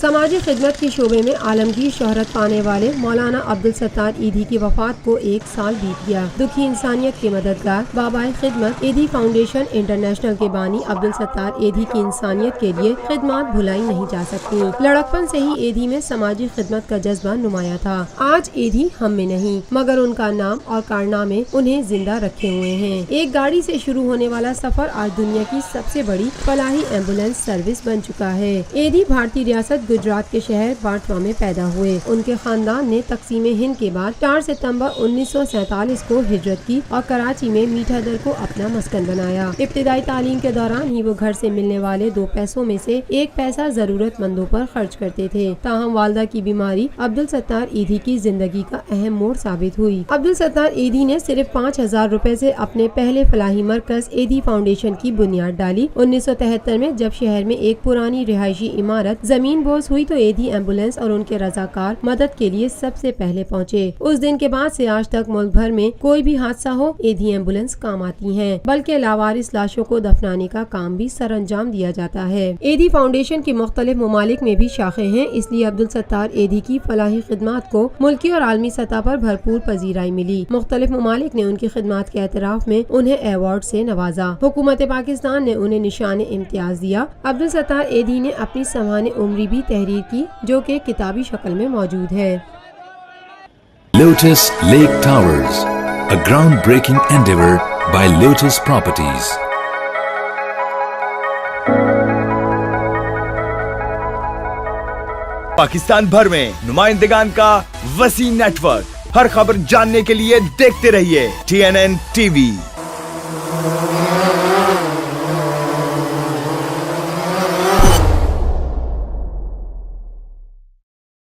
سماجی خدمت کے شعبے میں عالمگیر شہرت پانے والے مولانا عبدالستار ایدھی کی وفات کو 1 سال بیت گیا۔ دکھی انسانیت کے مددگار بابائے خدمت ایدھی فاؤنڈیشن انٹرنیشنل کے بانی عبدالستار ایدھی کی انسانیت کے لیے خدمات بھلائی نہیں جا سکتی۔ لڑکپن سے ہی ایدھی میں سماجی خدمت کا جذبہ نمایاں تھا۔ آج ایدھی ہم میں نہیں، مگر ان کا نام اور کارنامے انہیں زندہ رکھے ہوئے ہیں۔ ایک گاڑی سے شروع ہونے والا سفر آج دنیا کی سب سے بڑی فلاحی ایمبولینس سروس بن چکا ہے۔ ایدھی بھارتی ریاست گجرات کے شہر باٹوا میں پیدا ہوئے۔ ان کے خاندان نے تقسیم ہند کے بعد 4 ستمبر 1947 کو ہجرت کی اور کراچی میں میٹھا در کو اپنا مسکن بنایا۔ ابتدائی تعلیم کے دوران ہی وہ گھر سے ملنے والے 2 پیسوں میں سے 1 پیسہ ضرورت مندوں پر خرچ کرتے تھے۔ تاہم والدہ کی بیماری عبدالستار ایدھی کی زندگی کا اہم موڑ ثابت ہوئی۔ عبدالستار ایدھی نے صرف 5000 روپے سے اپنے پہلے فلاحی مرکز ایدھی فاؤنڈیشن کی بنیاد ڈالی۔ 1973 میں جب شہر میں ایک پرانی رہائشی عمارت زمین بوس ہوئی تو ایدھی ایمبولینس اور ان کے رضاکار مدد کے لیے سب سے پہلے پہنچے۔ اس دن کے بعد سے آج تک ملک بھر میں کوئی بھی حادثہ ہو، ایدھی ایمبولینس کام آتی ہیں، بلکہ لاوارث لاشوں کو دفنانے کا کام بھی سر انجام دیا جاتا ہے۔ ایدھی فاؤنڈیشن کی مختلف ممالک میں بھی شاخیں ہیں، اس لیے عبدالستار ایدھی کی فلاحی خدمات کو ملکی اور عالمی سطح پر بھرپور پذیرائی ملی۔ مختلف ممالک نے ان کی خدمات کے اعتراف میں انہیں ایوارڈ سے نوازا۔ حکومت پاکستان نے انہیں نشان امتیاز دیا۔ عبدالستار ایدھی نے اپنی سوانح عمری بھی تحریر کی، جو کہ کتابی شکل میں موجود ہے۔ Lotus Lake Towers, a groundbreaking endeavor by Lotus Properties. Pakistan بھر میں نمائندگان کا وسیع نیٹ ورک، ہر خبر جاننے کے لیے دیکھتے رہیے TNN TV۔